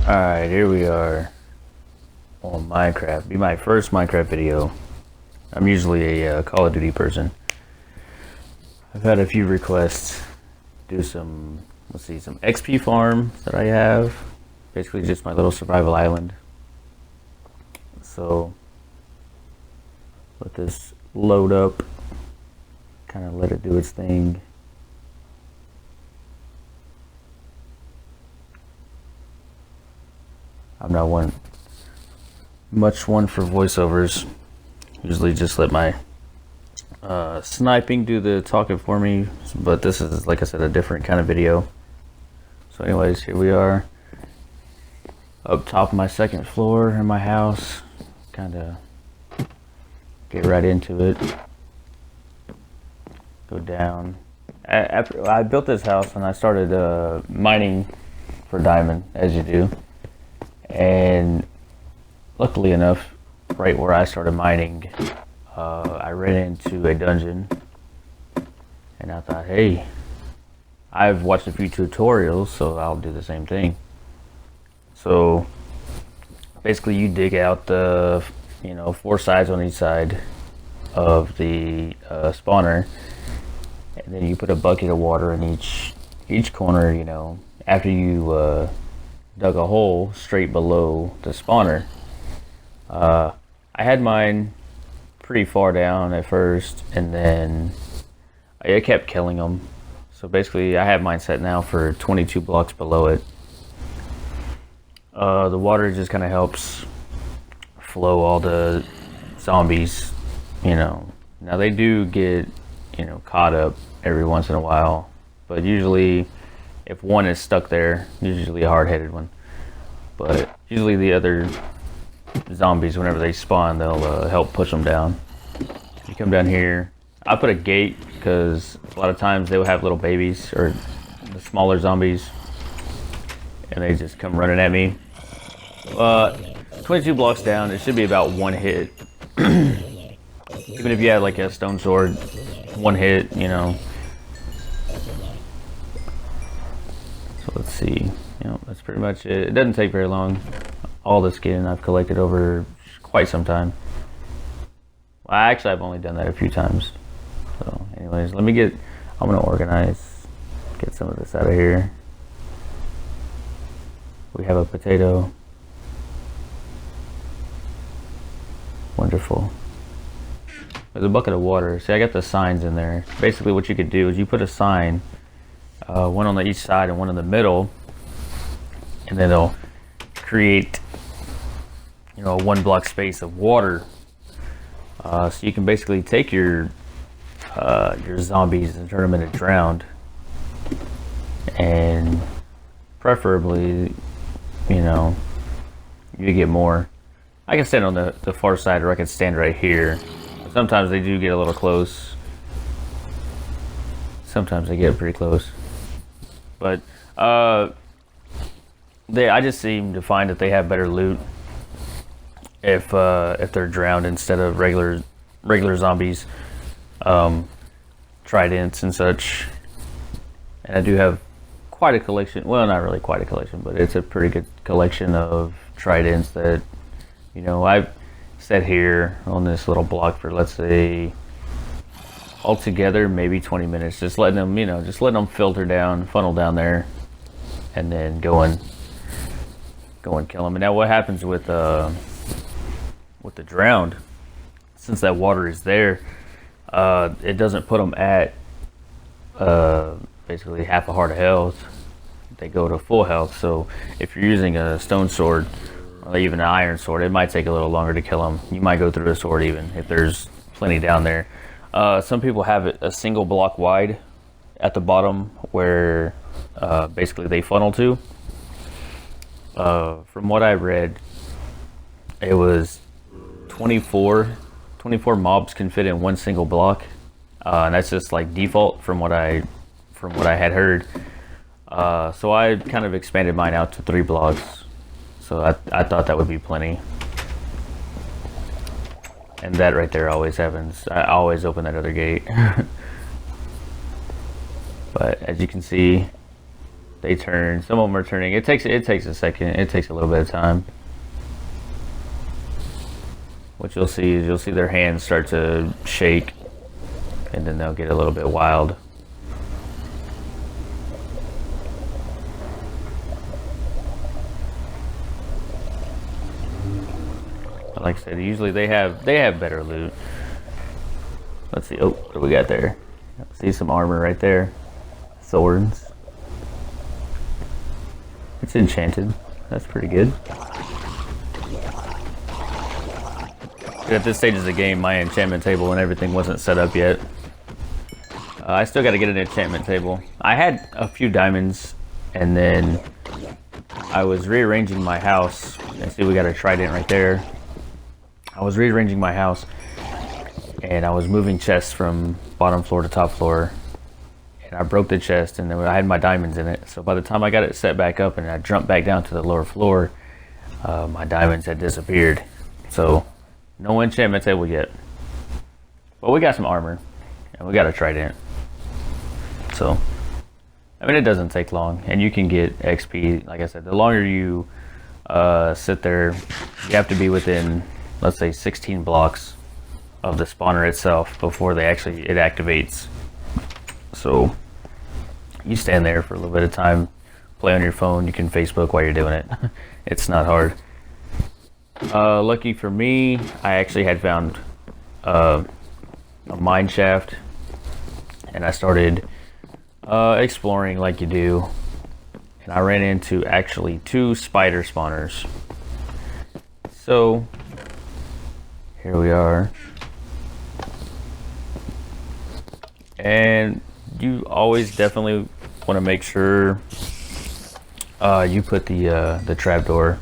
Alright, here we are on Minecraft. Be my first Minecraft video. I'm usually a Call of Duty person. I've had a few requests. Do some, some XP farm that I have. Basically just my little survival island. So, let this load up. Kind of let it do its thing. I'm not much one for voiceovers. Usually just let my sniping do the talking for me, but this is, like I said, a different kind of video. So anyways, here we are up top of my second floor in my house. Kind of get right into it. Go down. After I built this house and I started mining for diamond, as you do. And luckily enough, right where I started mining, I ran into a dungeon, and I thought, hey, I've watched a few tutorials, so I'll do the same thing. So basically you dig out the, 4 sides on each side of the spawner, and then you put a bucket of water in each corner, after you dug a hole straight below the spawner. I had mine pretty far down at first, and then I kept killing them. So basically I have mine set now for 22 blocks below it. The water just kind of helps flow all the zombies, Now they do get, caught up every once in a while, but usually if one is stuck there, usually a hard-headed one, but usually the other zombies, whenever they spawn, they'll help push them down. You come down here. I put a gate because a lot of times they will have little babies or the smaller zombies, and they just come running at me. 22 blocks down, it should be about one hit. Even if you had like a stone sword, one hit, So let's see. That's pretty much it. It doesn't take very long. All the skin I've collected over quite some time. Well, actually, I've only done that a few times. So, anyways, I'm gonna organize, get some of this out of here. We have a potato. Wonderful. There's a bucket of water. See, I got the signs in there. Basically, what you could do is you put a sign, one on each side and one in the middle, and then they'll create, a 1 block space of water. So you can basically take your zombies and turn them into drowned, and preferably, you get more. I can stand on the far side, or I can stand right here. Sometimes they do get a little close. Sometimes they get pretty close. But I just seem to find that they have better loot if they're drowned instead of regular zombies, tridents and such. And I do have quite a collection. Well, not really quite a collection, but it's a pretty good collection of tridents that I've set here on this little block for, let's say, altogether maybe 20 minutes, just letting them filter down, funnel down there, and then go and kill them. And now what happens with the drowned, since that water is there, it doesn't put them at basically half a heart of health. They go to full health. So if you're using a stone sword or even an iron sword, it might take a little longer to kill them. You might go through a sword even if there's plenty down there. Some people have it a single block wide at the bottom where basically they funnel to. From what I read, it was 24 mobs can fit in one single block, and that's just like default from what I had heard. So I kind of expanded mine out to 3 blocks. So I thought that would be plenty. And that right there always happens. I always open that other gate. But as you can see, they turn. Some of them are turning. It takes a second. It takes a little bit of time. What you'll see is their hands start to shake, and then they'll get a little bit wild. Like I said, usually they have better loot. Let's see. Oh, what do we got there? See some armor right there. Swords. It's enchanted. That's pretty good. At this stage of the game, my enchantment table and everything wasn't set up yet. I still got to get an enchantment table. I had a few diamonds, and then I was rearranging my house. And see, we got a trident right there. I was rearranging my house, and I was moving chests from bottom floor to top floor, and I broke the chest, and then I had my diamonds in it. So by the time I got it set back up and I jumped back down to the lower floor, my diamonds had disappeared. So no enchantment table yet, but we got some armor, and we got a trident. So I mean, it doesn't take long, and you can get XP. Like I said, the longer you sit there, you have to be within, let's say, 16 blocks of the spawner itself before it activates. So you stand there for a little bit of time, play on your phone. You can Facebook while you're doing it. It's not hard. Lucky for me, I actually had found a mine shaft, and I started exploring like you do, and I ran into actually 2 spider spawners. So here we are, and you always definitely want to make sure you put the trapdoor,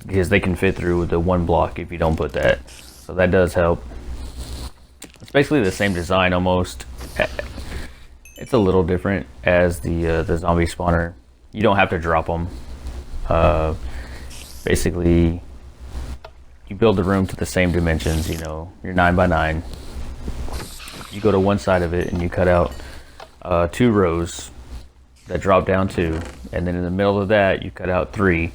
because they can fit through the 1 block if you don't put that. So that does help. It's basically the same design almost. It's a little different as the zombie spawner. You don't have to drop them. Basically, you build the room to the same dimensions. You know, you're 9 by 9. You go to one side of it and you cut out 2 rows that drop down 2, and then in the middle of that you cut out 3,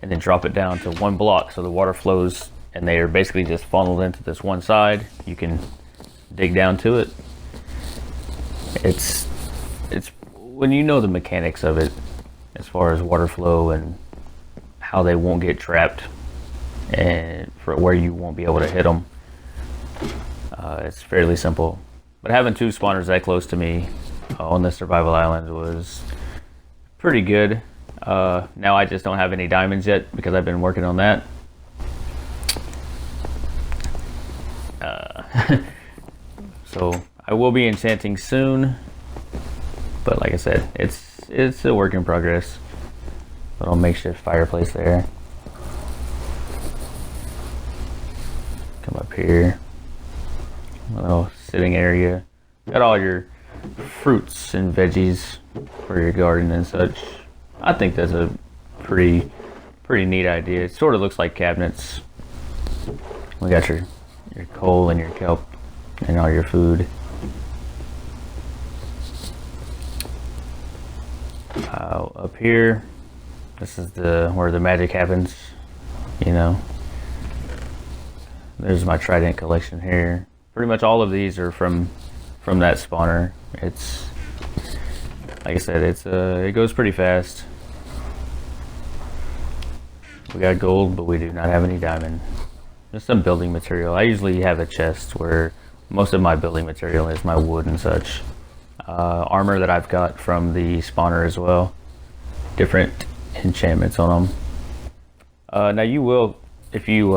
and then drop it down to 1 block so the water flows, and they are basically just funneled into this one side. You can dig down to it. It's when you know the mechanics of it, as far as water flow and how they won't get trapped, and for where you won't be able to hit them. It's fairly simple. But having 2 spawners that close to me on the survival island was pretty good. Now I just don't have any diamonds yet because I've been working on that. So I will be enchanting soon, but like I said, it's a work in progress. Little makeshift fireplace there. Come up here, a little sitting area. Got all your fruits and veggies for your garden and such. I think that's a pretty neat idea. It sort of looks like cabinets. We got your coal and your kelp and all your food. Up here, this is where the magic happens. You know, there's my trident collection here. Pretty much all of these are from that spawner. It's like I said, it goes pretty fast. We got gold, but we do not have any diamond. Just some building material. I usually have a chest where most of my building material is my wood and such. Armor that I've got from the spawner as well. Different enchantments on them. Now you will, if you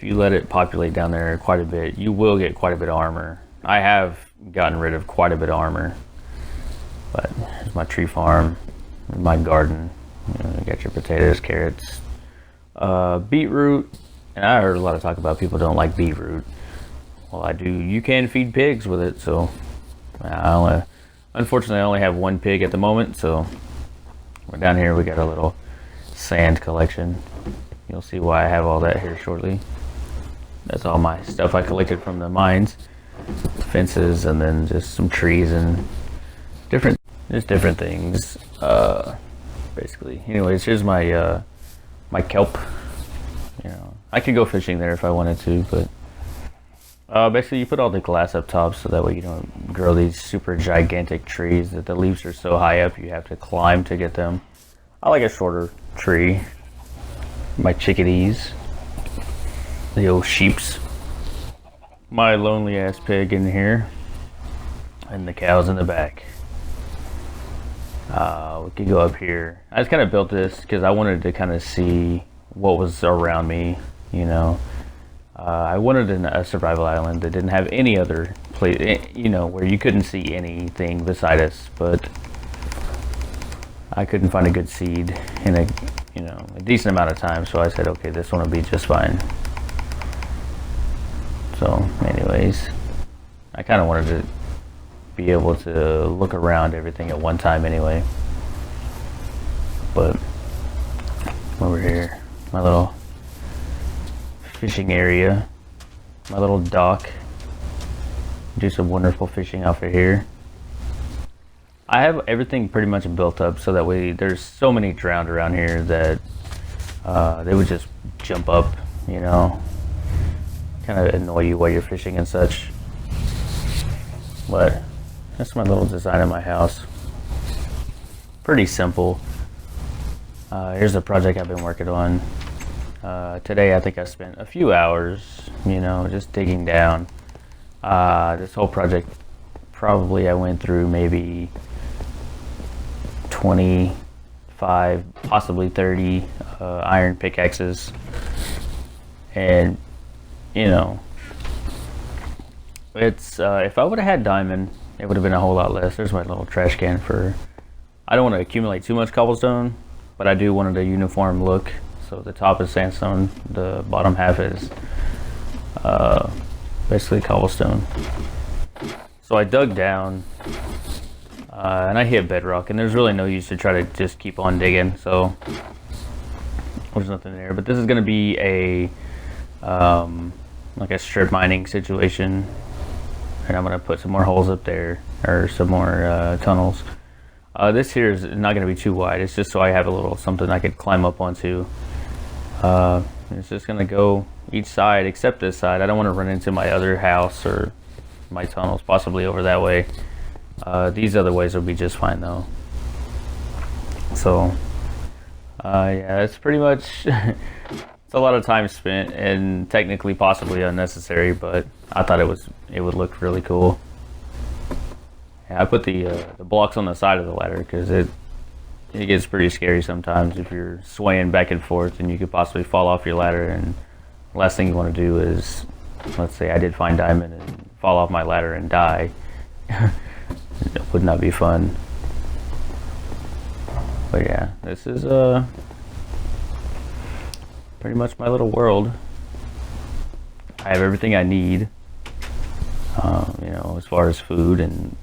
let it populate down there quite a bit, you will get quite a bit of armor. I have gotten rid of quite a bit of armor. But here's my tree farm, my garden. You got your potatoes, carrots, beetroot. And I heard a lot of talk about people don't like beetroot. Well, I do. You can feed pigs with it, so unfortunately I only have 1 pig at the moment. So we're down here. We got a little sand collection. You'll see why I have all that here shortly. That's all my stuff I collected from the mines. fences, and then just some trees and different things. Basically. Anyways, here's my my kelp. You know, I could go fishing there if I wanted to, but basically you put all the glass up top so that way you don't grow these super gigantic trees that the leaves are so high up you have to climb to get them. I like a shorter tree. My chickadees, the old sheeps, my lonely ass pig in here, and the cows in the back. We could go up here. I just kind of built this because I wanted to kind of see what was around me, you know. I wanted a survival island that didn't have any other place, you know, where you couldn't see anything beside us, but I couldn't find a good seed in a, you know, a decent amount of time, so I said, okay, this one will be just fine. So, anyways, I kind of wanted to be able to look around everything at one time anyway. But over here, my little fishing area, my little dock. Do some wonderful fishing off of here. I have everything pretty much built up so that way there's so many drowned around here that they would just jump up, you know, kind of annoy you while you're fishing and such. But that's my little design of my house. Pretty simple. Here's a project I've been working on. Today I think I spent a few hours, you know, just digging down. This whole project, probably I went through maybe 25, possibly 30 iron pickaxes. And, you know, it's if I would have had diamond, it would have been a whole lot less. There's my little trash can for, I don't want to accumulate too much cobblestone, but I do want a uniform look. So the top is sandstone, the bottom half is basically cobblestone. So I dug down and I hit bedrock, and there's really no use to try to just keep on digging, so there's nothing there. But this is going to be a like a strip mining situation, and I'm going to put some more holes up there, or some more tunnels. This here is not going to be too wide. It's just so I have a little something I could climb up onto. It's just going to go each side except this side. I don't want to run into my other house or my tunnels, possibly over that way. These other ways will be just fine though. So yeah, it's pretty much it's a lot of time spent and technically possibly unnecessary, but I thought it would look really cool. Yeah, I put the blocks on the side of the ladder because it gets pretty scary sometimes if you're swaying back and forth and you could possibly fall off your ladder, and the last thing you want to do is, let's say I did find diamond and fall off my ladder and die. It would not be fun. But yeah, this is pretty much my little world. I have everything I need, you know, as far as food and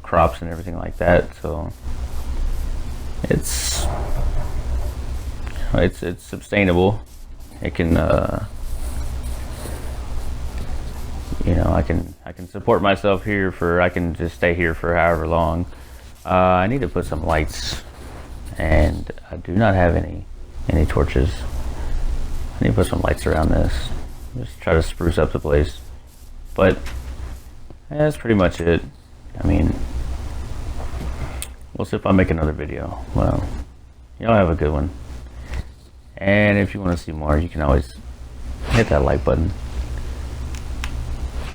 crops and everything like that. So it's sustainable. It can you know, I can support myself here for, I can just stay here for however long. I need to put some lights, and I do not have any torches. I need to put some lights around this. Just try to spruce up the place. But yeah, that's pretty much it. I mean, we'll see if I make another video. Well, y'all have a good one. And if you want to see more, you can always hit that like button.